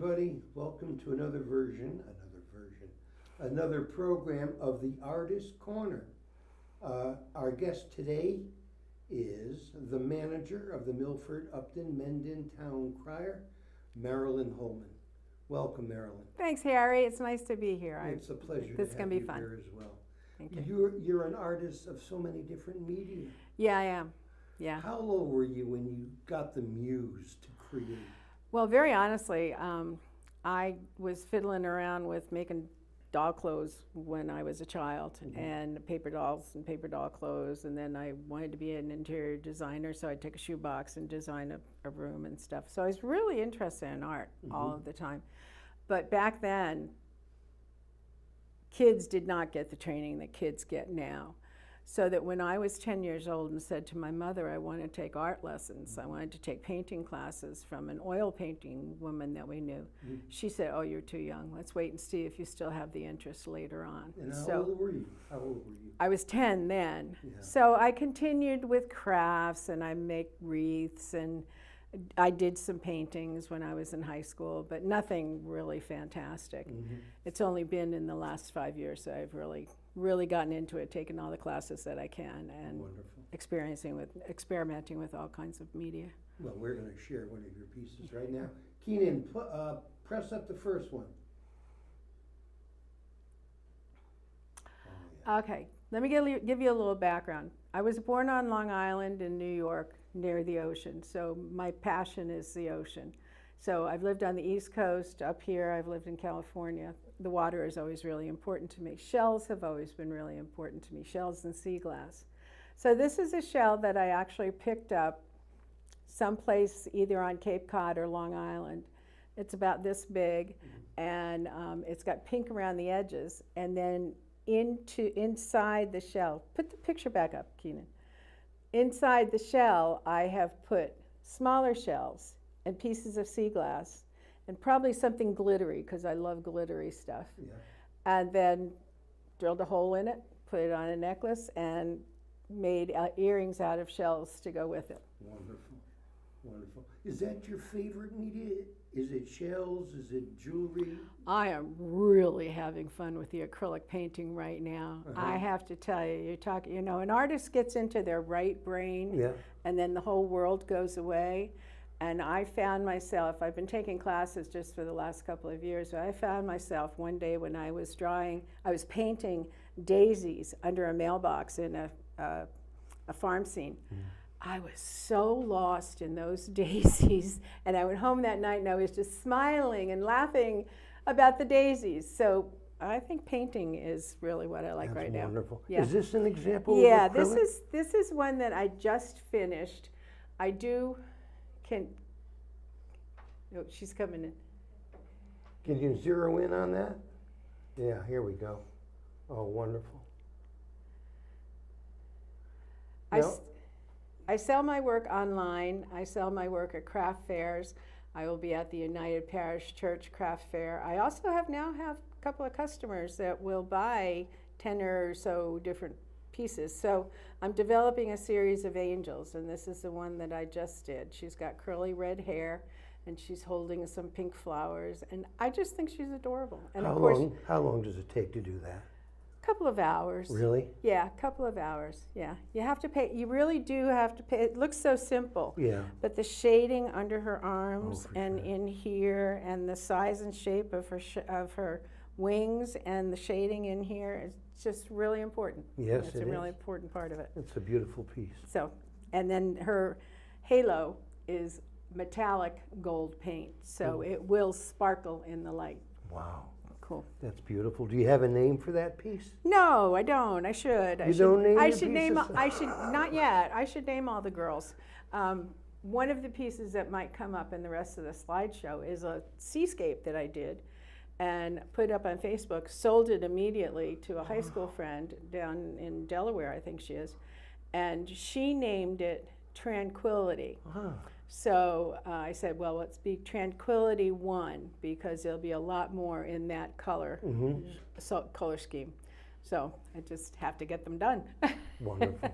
everybody. Welcome to another program of the Artist Corner. Our guest today is the manager of the Milford Upton Mendon Town Crier, Marilyn Holman. Welcome, Marilyn. Thanks, Harry. It's nice to be here. It's a pleasure This to is gonna have be you fun. here as well. Thank you. You're an artist of so many different media. Yeah, I am. Yeah. How old were you when you got the muse to create? Well, very honestly, I was fiddling around with making doll clothes when I was a child, and paper dolls and paper doll clothes, and then I wanted to be an interior designer, so I'd take a shoebox and design a room and stuff. So I was really interested in art all of the time. But back then, kids did not get the training that kids get now. So that when I was 10 years old and said to my mother, I want to take art lessons, I wanted to take painting classes from an oil painting woman that we knew, she said, oh, you're too young. Let's wait and see if you still have the interest later on. And how old were you? I was 10 then. Yeah. So I continued with crafts, and I make wreaths, and I did some paintings when I was in high school, but nothing really fantastic. It's only been in the last 5 years that I've really gotten into it, taken all the classes that I can, and experimenting with all kinds of media. Well, we're going to share one of your pieces right now. Keenan, press up the first one. Oh, yeah. Okay, let me give you a little background. I was born on Long Island in New York, near the ocean, so my passion is the ocean. So I've lived on the East Coast, up here, I've lived in California. The water is always really important to me. Shells have always been really important to me, shells and sea glass. So this is a shell that I actually picked up someplace either on Cape Cod or Long Island. It's about this big, and it's got pink around the edges, and then inside the shell, put the picture back up, Keenan. Inside the shell, I have put smaller shells and pieces of sea glass, and probably something glittery, because I love glittery stuff. Yeah. And then drilled a hole in it, put it on a necklace, and made earrings out of shells to go with it. Wonderful, wonderful. Is that your favorite media? Is it shells? Is it jewelry? I am really having fun with the acrylic painting right now. I have to tell you, an artist gets into their right brain, and then the whole world goes away. And I found myself, I've been taking classes just for the last couple of years, but I found myself one day when I was painting daisies under a mailbox in a farm scene. I was so lost in those daisies, and I went home that night and I was just smiling and laughing about the daisies. So I think painting is really what I like right now. That's wonderful. Yeah. Is this an example Yeah, of acrylic? this is one that I just finished. No, she's coming in. Can you zero in on that? Yeah, here we go. Oh, wonderful. I sell my work online. I sell my work at craft fairs. I will be at the United Parish Church Craft Fair. I also now have a couple of customers that will buy 10 or so different pieces. So I'm developing a series of angels, and this is the one that I just did. She's got curly red hair, and she's holding some pink flowers, and I just think she's adorable. And how long does it take to do that? A couple of hours. Really? Yeah, a couple of hours. Yeah, you have to pay. You really do have to pay. It looks so simple. Yeah. But the shading under her arms and sure. in here, and the size and shape of her wings, and the shading in here is just really important. Yes, it's a really important part of it. It's a beautiful piece. So, and then her halo is metallic gold paint, so it will sparkle in the light. Wow. Cool. That's beautiful. Do you have a name for that piece? No, I don't. I should. Don't name I your should name. pieces? I should not yet. I should name all the girls. One of the pieces that might come up in the rest of the slideshow is a seascape that I did and put up on Facebook, sold it immediately to a high school friend down in Delaware, I think she is, and she named it Tranquility. So I said, well, let's be Tranquility 1, because there'll be a lot more in that color, color scheme. So I just have to get them done. Wonderful.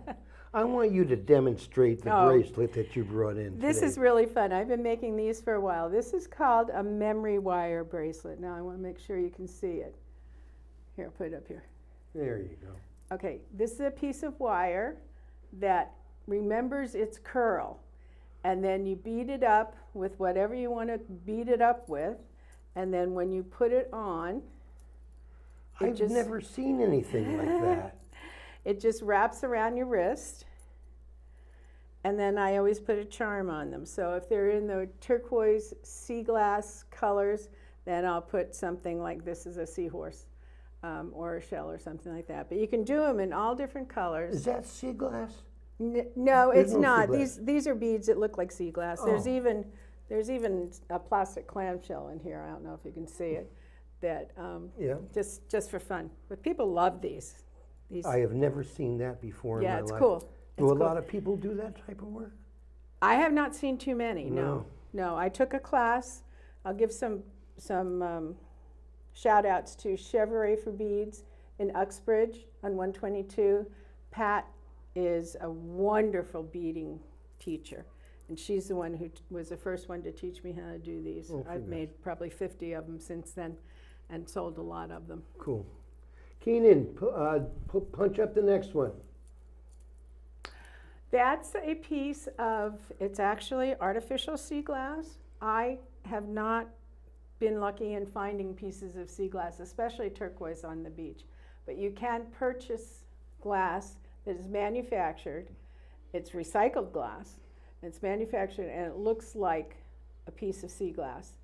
I want you to demonstrate the bracelet that you brought in This today. is really fun. I've been making these for a while. This is called a memory wire bracelet. Now I want to make sure you can see it. Here, put it up here. There you go. Okay, this is a piece of wire that remembers its curl. And then you beat it up with whatever you want to beat it up with. And then when you put it on, I've never seen anything like that. It just wraps around your wrist. And then I always put a charm on them. So if they're in the turquoise sea glass colors, then I'll put something like this is a seahorse or a shell or something like that. But you can do them in all different colors. Is that sea glass? No, There's it's no sea not. glass. These are beads that look like sea glass. Oh. There's even a plastic clamshell in here. I don't know if you can see it. That Yeah. just for fun. But people love these. I have never seen that before in my Yeah, life. it's cool. Do It's a cool. lot of people do that type of work? I have not seen too many. No. No. I took a class. I'll give some shout outs to Chevrolet for Beads in Uxbridge on 122. Pat is a wonderful beading teacher. And she's the one who was the first one to teach me how to do these. Oh, I've made probably 50 of them since then and sold a lot of them. Cool. Keenan, punch up the next one. That's a piece of, it's actually artificial sea glass. I have not been lucky in finding pieces of sea glass, especially turquoise on the beach. But you can purchase glass that is manufactured. It's recycled glass. It's manufactured and it looks like a piece of sea glass.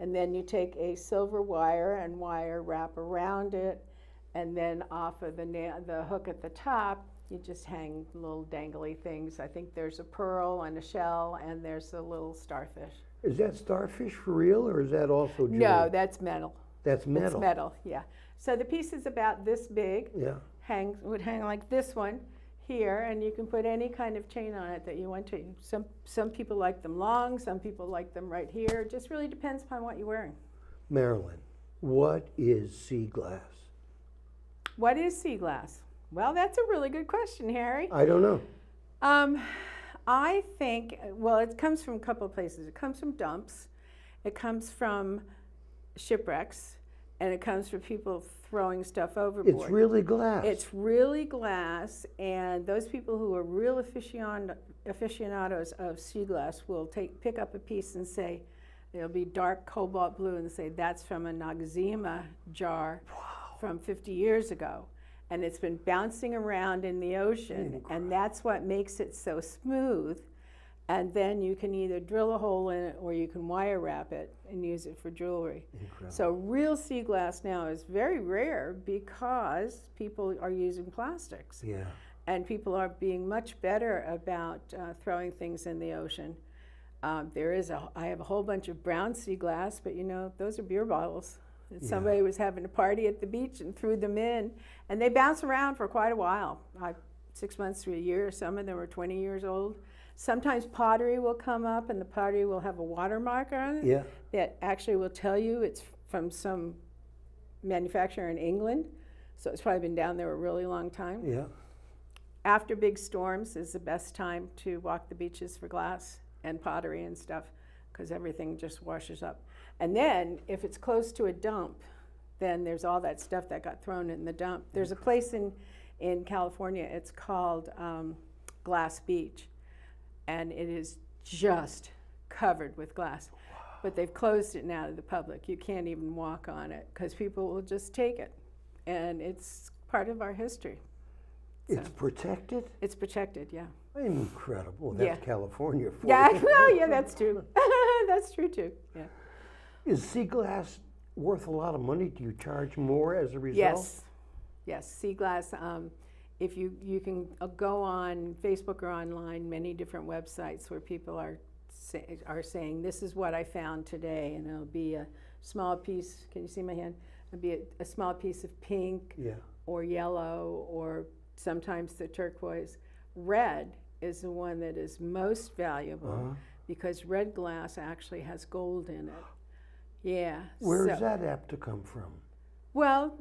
And then you take a silver wire and wire wrap around it, and then off of the hook at the top, you just hang little dangly things. I think there's a pearl and a shell, and there's a little starfish. Is that starfish for real, or is that also jewelry? No, that's metal. That's metal. It's metal, yeah. So the piece is about this big. Yeah. Would hang like this one here, and you can put any kind of chain on it that you want to. Some people like them long, some people like them right here. It just really depends upon what you're wearing. Marilyn, what is sea glass? What is sea glass? Well, that's a really good question, Harry. I don't know. I think, well, it comes from a couple of places. It comes from dumps, it comes from shipwrecks, and it comes from people throwing stuff overboard. It's really glass. It's really glass, and those people who are real aficionados of sea glass will pick up a piece and say, it'll be dark cobalt blue, and say that's from a Noxzema jar from 50 years ago. And it's been bouncing around in the ocean, and that's what makes it so smooth. And then you can either drill a hole in it or you can wire wrap it and use it for jewelry. Incredible. So real sea glass now is very rare because people are using plastics. Yeah. And people are being much better about throwing things in the ocean. I have a whole bunch of brown sea glass, but you know, those are beer bottles. Somebody was having a party at the beach and threw them in, and they bounce around for quite a while, 6 months to a year. Some of them are 20 years old. Sometimes pottery will come up, and the pottery will have a watermark on it that actually will tell you it's from some manufacturer in England. So it's probably been down there a really long time. Yeah. After big storms is the best time to walk the beaches for glass and pottery and stuff, because everything just washes up. And then if it's close to a dump, then there's all that stuff that got thrown in the dump. There's a place in California, it's called Glass Beach, and it is just covered with glass. But they've closed it now to the public. You can't even walk on it because people will just take it. And it's part of our history. It's protected? It's protected, yeah. Incredible. That's California for Yeah, you. well, yeah, that's true. That's true too, yeah. Is sea glass worth a lot of money? Do you charge more as a result? Yes, sea glass. If you can go on Facebook or online, many different websites where people are saying, this is what I found today, and it'll be a small piece, can you see my hand? It'll be a small piece of pink or yellow, or sometimes the turquoise. Red is the one that is most valuable because red glass actually has gold in it. Yeah. Where is that apt to come from? Well,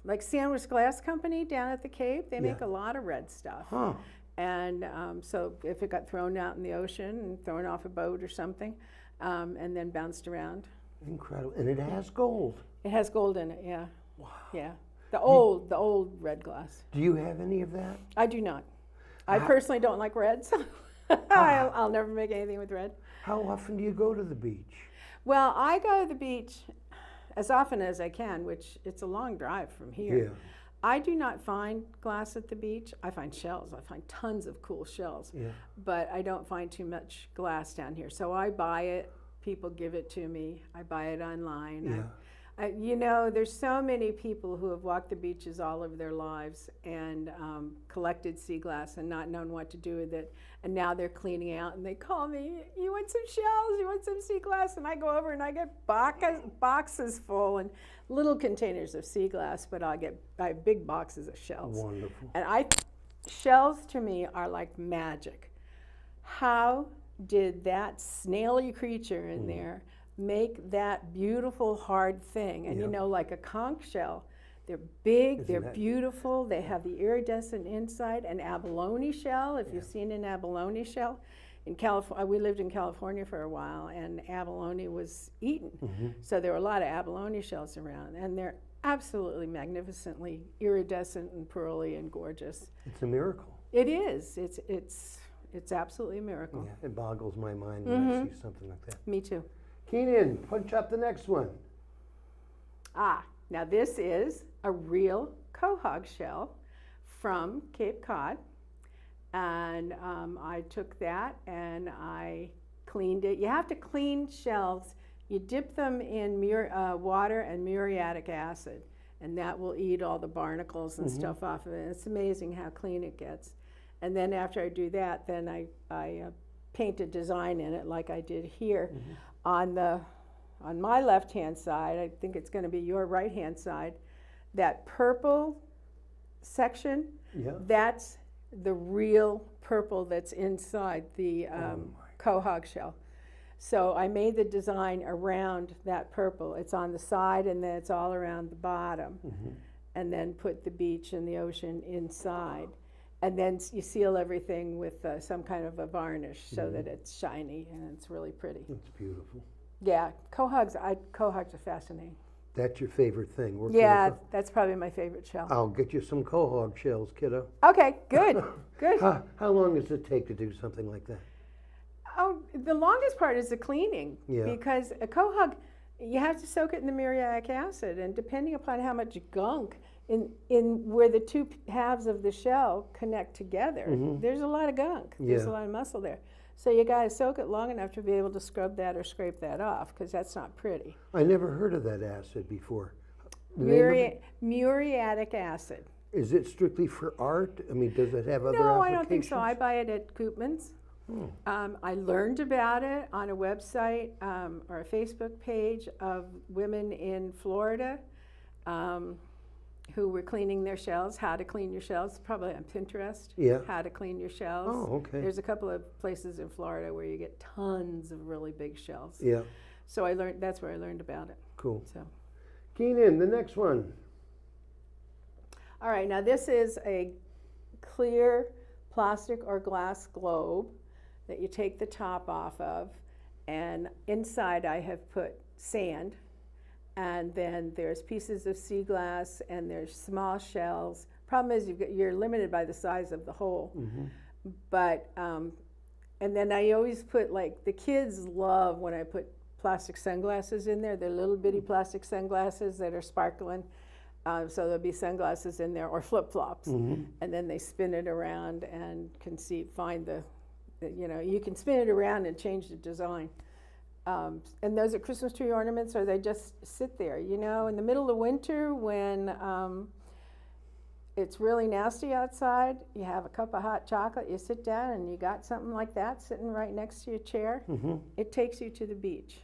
like Sandwich Glass Company down at the Cape, they make Yeah. a lot of red stuff. Huh. And so if it got thrown out in the ocean and thrown off a boat or something, and then bounced around. Incredible. And it has gold. It has gold in it, yeah. Wow. Yeah. The old red glass. Do you have any of that? I do not. I How- personally don't like red, so I'll never make anything with red. How often do you go to the beach? Well, I go to the beach as often as I can, which it's a long drive from here. Yeah. I do not find glass at the beach. I find shells. I find tons of cool shells. Yeah. But I don't find too much glass down here. So I buy it. People give it to me. I buy it online. Yeah. You know, there's so many people who have walked the beaches all of their lives and collected sea glass and not known what to do with it. And now they're cleaning out and they call me, you want some shells? You want some sea glass? And I go over and I get boxes full and little containers of sea glass, but I have big boxes of shells. Wonderful. And shells to me are like magic. How did that snaily creature in there make that beautiful hard thing? And Yeah. you know, like a conch shell, they're big, Isn't they're that- beautiful, they have the iridescent inside. An abalone shell, if you've seen an abalone shell, in California, we lived in California for a while, and abalone was eaten. So there were a lot of abalone shells around, and they're absolutely magnificently iridescent and pearly and gorgeous. It's a miracle. It is. It's absolutely a miracle. Yeah, it boggles my mind when I see something like that. Me too. Keenan, punch up the next one. Now this is a real quahog shell from Cape Cod. And I took that and I cleaned it. You have to clean shells. You dip them in water and muriatic acid, and that will eat all the barnacles and stuff off of it. It's amazing how clean it gets. And then after I do that, then I paint a design in it like I did here. On my left-hand side, I think it's going to be your right-hand side, that purple section, Yeah. that's the real purple that's inside the quahog shell. So I made the design around that purple. It's on the side and then it's all around the bottom. And then put the beach and the ocean inside. And then you seal everything with some kind of a varnish so that it's shiny and it's really pretty. It's beautiful. Yeah, quahogs are fascinating. That's your favorite thing. working Yeah, with that's probably my favorite shell. I'll get you some quahog shells, kiddo. Okay, good, good. How long does it take to do something like that? Oh, the longest part is the cleaning. Yeah. Because a quahog, you have to soak it in the muriatic acid, and depending upon how much gunk in where the two halves of the shell connect together, there's a lot of gunk. There's Yeah. a lot of muscle there. So you got to soak it long enough to be able to scrub that or scrape that off, because that's not pretty. I never heard of that acid before. The name of it? Muriatic acid. Is it strictly for art? I mean, does it have other No, applications? I don't think so. I buy it at Koopman's. I learned about it on a website or a Facebook page of women in Florida who were cleaning their shells, how to clean your shells, probably on Pinterest, Yeah. how to clean your shells. Oh, okay. There's a couple of places in Florida where you get tons of really big shells. Yeah, So that's where I learned about it. cool. So, Keenan, the next one. all right, now this is a clear plastic or glass globe that you take the top off of, and inside I have put sand, and then there's pieces of sea glass and there's small shells. Problem is you're limited by the size of the hole. But and then I always put, like, the kids love when I put plastic sunglasses in there. They're little bitty plastic sunglasses that are sparkling. So there'll be sunglasses in there, or flip-flops, and then they spin it around and find you can spin it around and change the design. And those are Christmas tree ornaments, or they just sit there, in the middle of winter when it's really nasty outside, you have a cup of hot chocolate, you sit down and you got something like that sitting right next to your chair. It takes you to the beach.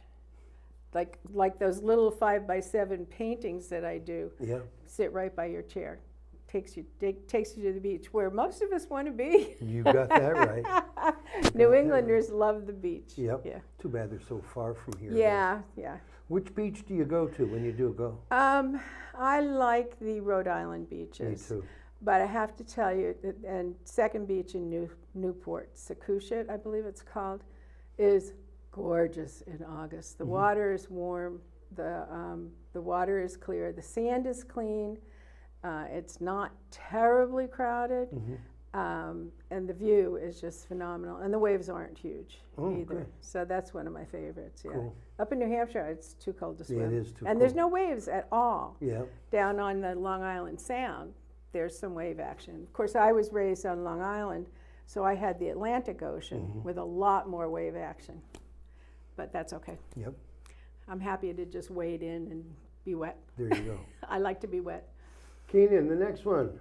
Like those little 5x7 paintings that I do, Yeah. sit right by your chair. takes you to the beach, where most of us want to be. You got that right. New Englanders love the beach. Yep. Yeah. Too bad they're so far from here. Yeah, yeah. Which beach do you go to when you do go? I like the Rhode Island beaches. Me too. But I have to tell you, and second beach in Newport, Secushet, I believe it's called, is gorgeous in August. The water is warm, the water is clear, the sand is clean, it's not terribly crowded, and the view is just phenomenal. And the waves aren't huge either. Okay. So that's one of my favorites. Yeah. Cool. Up in New Hampshire, it's too cold to swim. Yeah, it is too and there's cold. no waves at all. Yeah. Down on the Long Island Sound, there's some wave action. Of course, I was raised on Long Island, so I had the Atlantic Ocean with a lot more wave action. But that's okay. Yep. I'm happy to just wade in and be wet. There you go. I like to be wet. Keenan, the next one.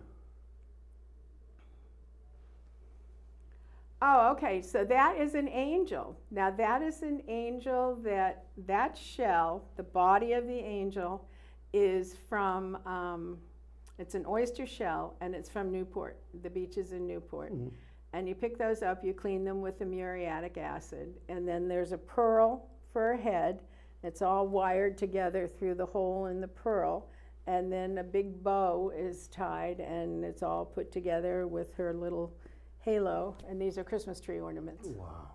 Oh, okay, so that is an angel. Now that is an angel that shell, the body of the angel, is from, it's an oyster shell, and it's from Newport, the beaches in Newport. And you pick those up, you clean them with the muriatic acid, and then there's a pearl for a head. It's all wired together through the hole in the pearl, and then a big bow is tied, and it's all put together with her little halo, and these are Christmas tree ornaments. Wow.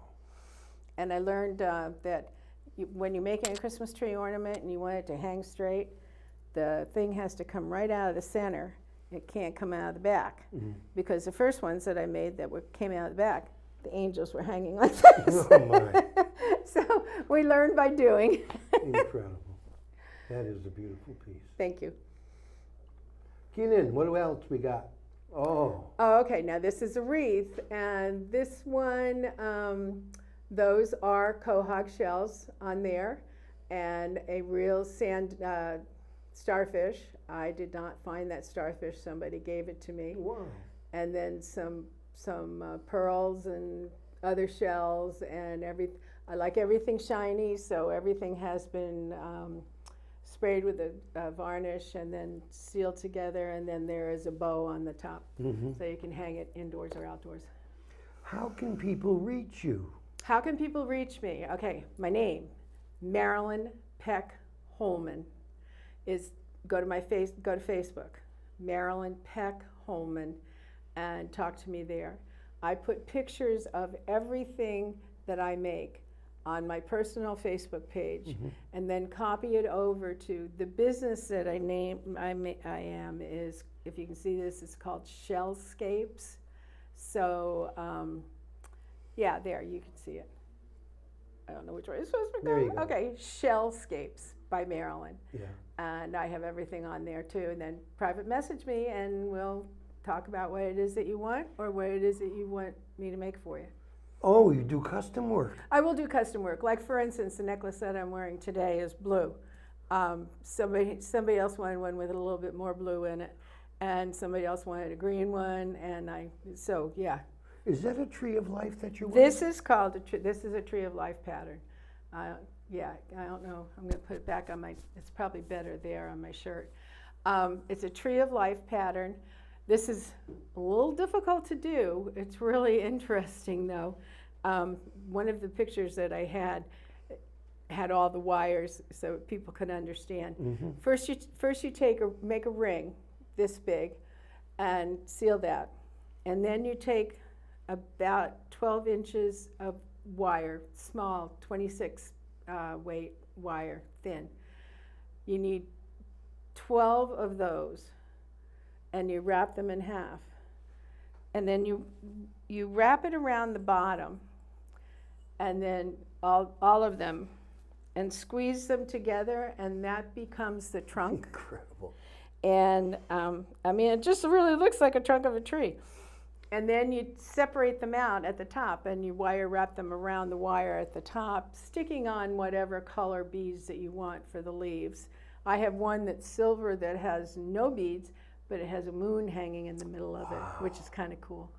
And I learned that when you're making a Christmas tree ornament and you want it to hang straight, the thing has to come right out of the center. It can't come out of the back. Because the first ones that I made that came out of the back, the angels were hanging like this. Oh my. So we learned by doing. Incredible. That is a beautiful piece. Thank you. Keenan, what else we got? Oh. Oh, okay, now this is a wreath, and this one, those are quahog shells on there, and a real sand starfish. I did not find that starfish, somebody gave it to me. Wow. And then some pearls and other shells, and I like everything shiny, so everything has been sprayed with a varnish and then sealed together, and then there is a bow on the top, so you can hang it indoors or outdoors. How can people reach you? How can people reach me? Okay, my name, Marilyn Peck Holman, is go to Facebook, Marilyn Peck Holman, and talk to me there. I put pictures of everything that I make on my personal Facebook page, and then copy it over to the business that I am is, if you can see this, it's called Shellscapes. So, yeah, there, you can see it. I don't know which way it's supposed to go. There you go. Okay, Shellscapes by Marilyn. Yeah. And I have everything on there too, and then private message me and we'll talk about what it is that you want or what it is that you want me to make for you. Oh, you do custom work. I will do custom work. Like, for instance, the necklace that I'm wearing today is blue. Somebody else wanted one with a little bit more blue in it, and somebody else wanted a green one, and so yeah. Is that a tree of life that you're wearing? This is called this is a tree of life pattern. Yeah, I don't know. I'm going to put it back on it's probably better there on my shirt. It's a tree of life pattern. This is a little difficult to do. It's really interesting, though. One of the pictures that I had all the wires so people could understand. First you make a ring this big and seal that. And then you take about 12 inches of wire, small, 26 weight wire, thin. You need 12 of those, and you wrap them in half. And then you wrap it around the bottom, and then all of them, and squeeze them together, and that becomes the trunk. Incredible. And I mean, it just really looks like a trunk of a tree. And then you separate them out at the top, and you wire wrap them around the wire at the top, sticking on whatever color beads that you want for the leaves. I have one that's silver that has no beads, but it has a moon hanging in the middle of it, which is kind of cool.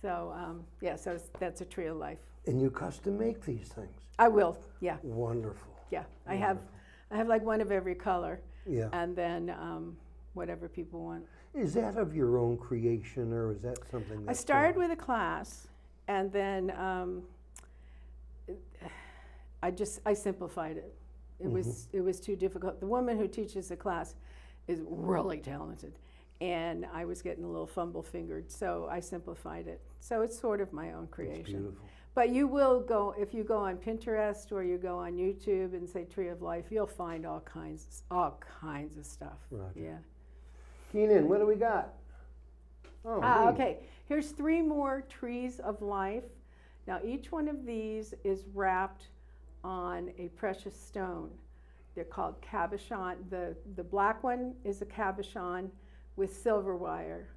So yeah, so that's a tree of life. And you custom make these things? I will, yeah. Wonderful. Yeah, I have like one of every color. Yeah. And then whatever people want. Is that of your own creation, or is that something I that started with a class, and then I simplified it. It was too difficult. The woman who teaches the class is really talented, and I was getting a little fumble-fingered, so I simplified it. So it's sort of my own creation. It's beautiful. But you will go, if you go on Pinterest or you go on YouTube and say Tree of Life, you'll find all kinds of stuff. Roger. Yeah. Keenan, what do we got? Oh, neat. Okay, here's 3 more trees of life. Now each one of these is wrapped on a precious stone. They're called cabochon. The black one is a cabochon with silver wire.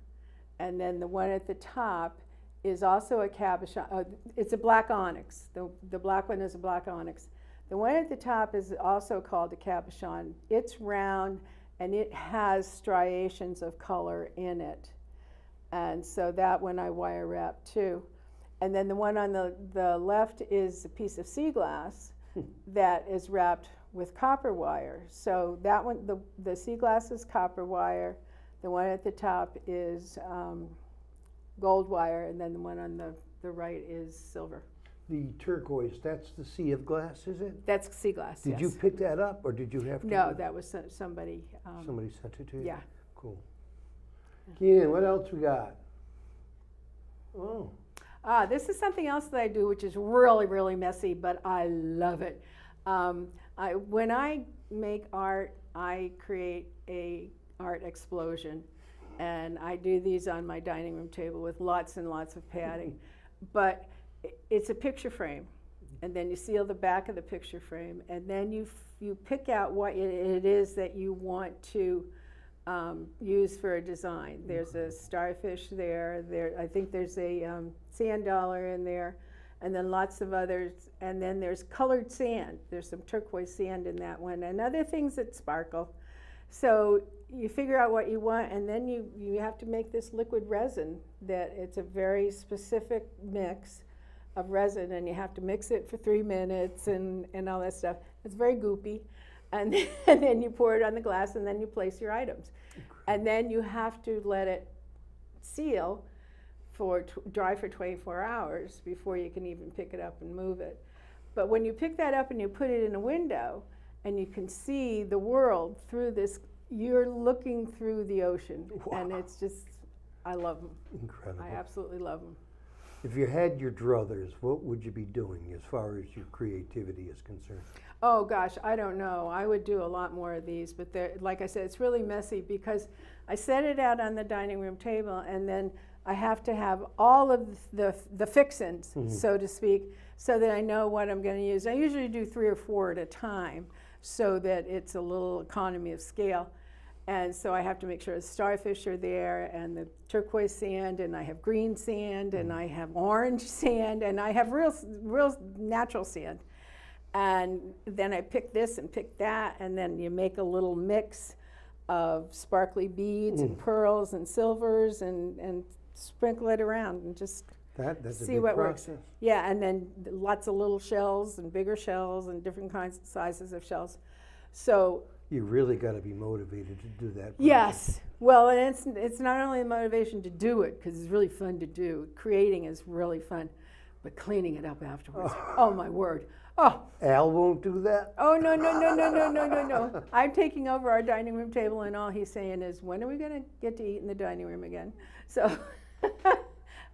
And then the one at the top is also a cabochon. It's a black onyx. The black one is a black onyx. The one at the top is also called a cabochon. It's round and it has striations of color in it. And so that one I wire wrap too. And then the one on the left is a piece of sea glass that is wrapped with copper wire. So that one, the sea glass is copper wire. The one at the top is gold wire, and then the one on the right is silver. The turquoise, that's the sea of glass, is it? That's sea glass, Did yes. you pick that up, or did you have to? No, that was somebody. Somebody sent it to you? Yeah. Cool. Keenan, what else we got? Oh. This is something else that I do, which is really, really messy, but I love it. When I make art, I create a art explosion, and I do these on my dining room table with lots and lots of padding. But it's a picture frame, and then you seal the back of the picture frame, and then you pick out what it is that you want to use for a design. There's a starfish there. I think there's a sand dollar in there, and then lots of others. And then there's colored sand. There's some turquoise sand in that one, and other things that sparkle. So you figure out what you want, and then you have to make this liquid resin. That it's a very specific mix of resin, and you have to mix it for 3 minutes and all that stuff. It's very goopy. And then you pour it on the glass, and then you place your items. And then you have to let it seal dry for 24 hours before you can even pick it up and move it. But when you pick that up and you put it in a window, and you can see the world through this, you're looking through the ocean. Wow. And it's just, I love them. Incredible. I absolutely love them. If you had your druthers, what would you be doing as far as your creativity is concerned? Oh gosh, I don't know. I would do a lot more of these, but like I said, it's really messy because I set it out on the dining room table, and then I have to have all of the fixins, so to speak, so that I know what I'm going to use. I usually do 3 or 4 at a time, so that it's a little economy of scale. And so I have to make sure the starfish are there, and the turquoise sand, and I have green sand, and I have orange sand, and I have real natural sand. And then I pick this and pick that, and then you make a little mix of sparkly beads and pearls and silvers, and sprinkle it around and just that's see a big what process. works. Yeah, and then lots of little shells and bigger shells and different kinds of sizes of shells. So you really got to be motivated to do that process. Yes. Well, and it's not only the motivation to do it, because it's really fun to do. Creating is really fun, but cleaning it up afterwards. Oh my word. Oh. Al won't do that? Oh, no. I'm taking over our dining room table, and all he's saying is, when are we going to get to eat in the dining room again? So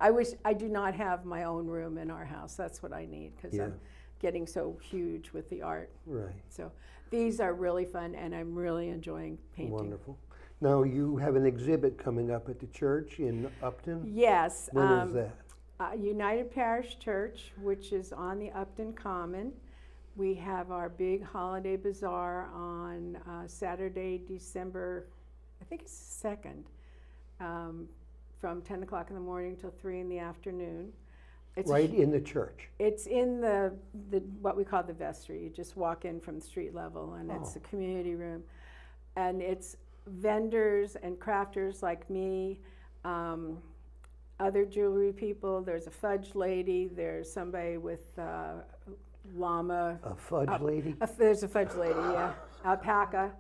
I do not have my own room in our house. That's what I need, because I'm getting so huge with the art. Right. So these are really fun, and I'm really enjoying painting. Wonderful. Now, you have an exhibit coming up at the church in Upton? Yes. When is that? United Parish Church, which is on the Upton Common. We have our big holiday bazaar on Saturday, December, I think it's 2nd, from 10 o'clock in the morning till 3 in the afternoon. It's right in the church? It's in the what we call the vestry. You just walk in from street level, and it's a community room. And it's vendors and crafters like me, other jewelry people. There's a fudge lady. There's somebody with llama. A fudge lady? There's a fudge lady, yeah. Alpaca.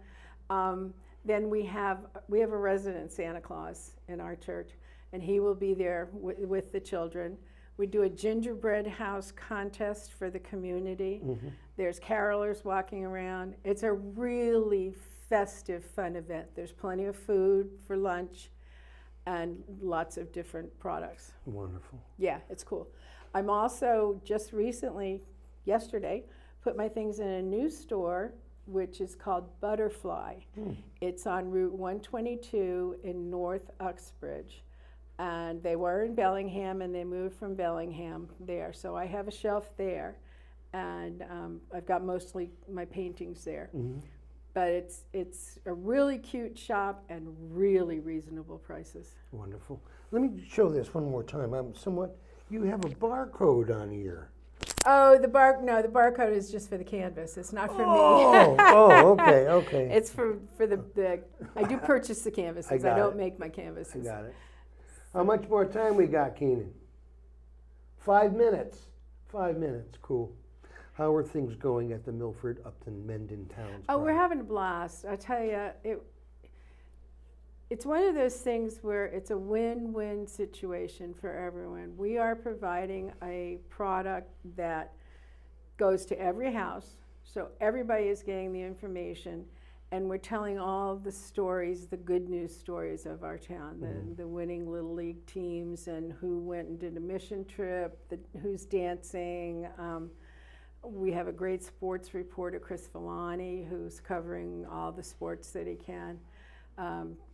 Then we have a resident Santa Claus in our church, and he will be there with the children. We do a gingerbread house contest for the community. Mhm. There's carolers walking around. It's a really festive, fun event. There's plenty of food for lunch and lots of different products. Wonderful. Yeah, it's cool. I'm also just recently, yesterday, put my things in a new store, which is called Butterfly. It's on Route 122 in North Uxbridge. And they were in Bellingham, and they moved from Bellingham there. So I have a shelf there, and I've got mostly my paintings there. Mhm. But it's a really cute shop and really reasonable prices. Wonderful. Let me show this one more time. You have a barcode on here. Oh, the barcode is just for the canvas. It's not for Oh, me. okay, okay. It's for the I do purchase the canvases. I got don't it. make my canvases. I got it. How much more time we got, Keenan? 5 minutes. 5 minutes, cool. How are things going at the Milford Upton Mendon Towns? Oh, we're having a blast. I tell you, it's one of those things where it's a win-win situation for everyone. We are providing a product that goes to every house, so everybody is getting the information, and we're telling all the stories, the good news stories of our town, the winning Little League teams, and who went and did a mission trip, who's dancing. We have a great sports reporter, Chris Villani, who's covering all the sports that he can.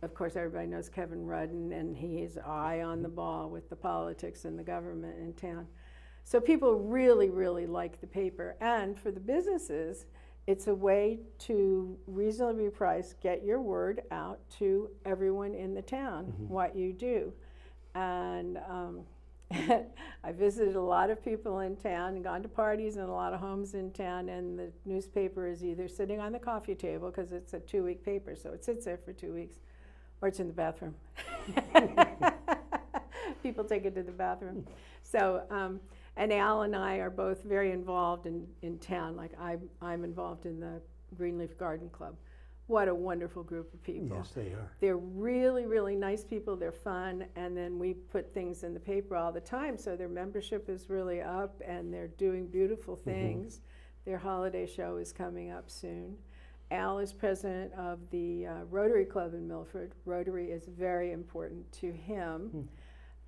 Of course, everybody knows Kevin Rudden, and he's eye on the ball with the politics and the government in town. So people really, really like the paper. And for the businesses, it's a way to reasonably priced get your word out to everyone in the town, what you do. And I visited a lot of people in town and gone to parties in a lot of homes in town, and the newspaper is either sitting on the coffee table, because it's a 2-week paper, so it sits there for 2 weeks, or it's in the bathroom. People take it to the bathroom. So, and Al and I are both very involved in town. Like I'm involved in the Greenleaf Garden Club. What a wonderful group of people. Yes, they are. They're really, really nice people. They're fun. And then we put things in the paper all the time, so their membership is really up, and they're doing beautiful things. Their holiday show is coming up soon. Al is president of the Rotary Club in Milford. Rotary is very important to him.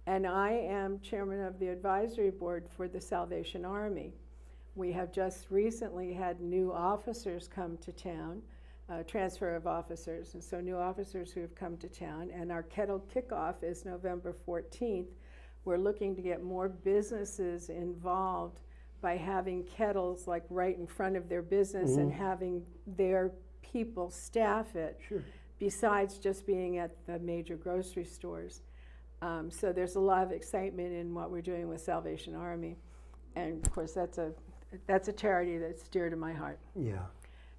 And I am chairman of the advisory board for the Salvation Army. We have just recently had new officers come to town, transfer of officers, and so new officers who have come to town, and our kettle kickoff is November 14th. We're looking to get more businesses involved by having kettles like right in front of their business and having their people staff it, besides just being at the major grocery stores. So there's a lot of excitement in what we're doing with Salvation Army, and of course that's a charity that's dear to my heart. Yeah.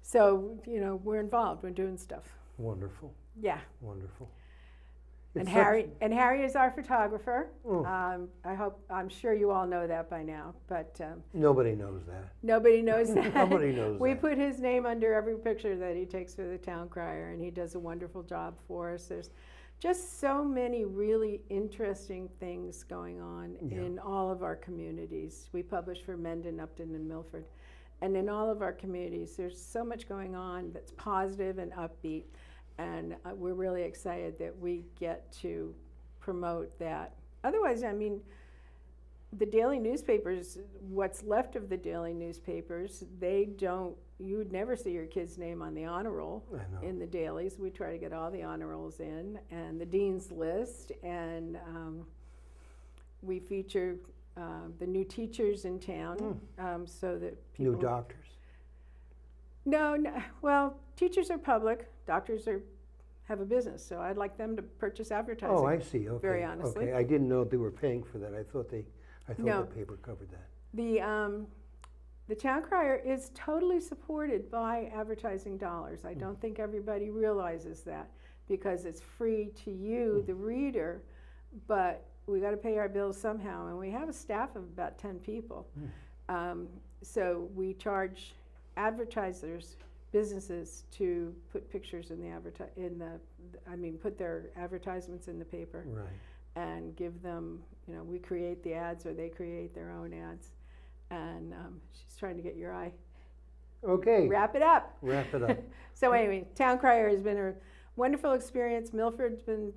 So, you know, we're involved, we're doing stuff. Wonderful. Yeah. Wonderful. And Harry is our photographer. I'm sure you all know that by now, but nobody knows that. Nobody knows that. Nobody knows We that. put his name under every picture that he takes for the town crier, and he does a wonderful job for us. There's just so many really interesting things going on in all of our communities. We publish for Mendon, Upton, and Milford. And in all of our communities, there's so much going on that's positive and upbeat. And we're really excited that we get to promote that. Otherwise, I mean, the daily newspapers, what's left of the daily newspapers, you would never see your kid's name on the honor roll in the dailies. We try to get all the honor rolls in, and the dean's list, and we feature the new teachers in town, so that people... New doctors? No, well, teachers are public, doctors have a business, so I'd like them to purchase advertising. Oh, I see, okay. Very honestly. Okay, I didn't know they were paying for that. I thought the paper covered that. The town crier is totally supported by advertising dollars. I don't think everybody realizes that, because it's free to you, the reader, but we got to pay our bills somehow, and we have a staff of about 10 people. So we charge advertisers businesses to put pictures in put their advertisements in the paper. Right. And give them, we create the ads or they create their own ads. And she's trying to get your eye. Okay. Wrap it up. Wrap it up. So anyway, Town Crier has been a wonderful experience. Milford's been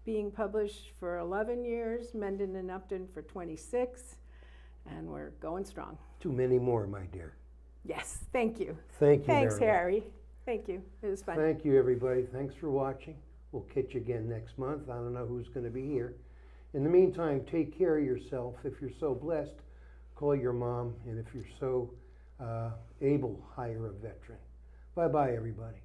being published for 11 years, Mendon and Upton for 26, and we're going strong. Too many more, my dear. Yes, thank you. Thank you, Thanks, Marilyn. Harry. Thank you. It was fun. Thank you, everybody. Thanks for watching. We'll catch you again next month. I don't know who's going to be here. In the meantime, take care of yourself. If you're so blessed, call your mom. And if you're so able, hire a veteran. Bye-bye, everybody.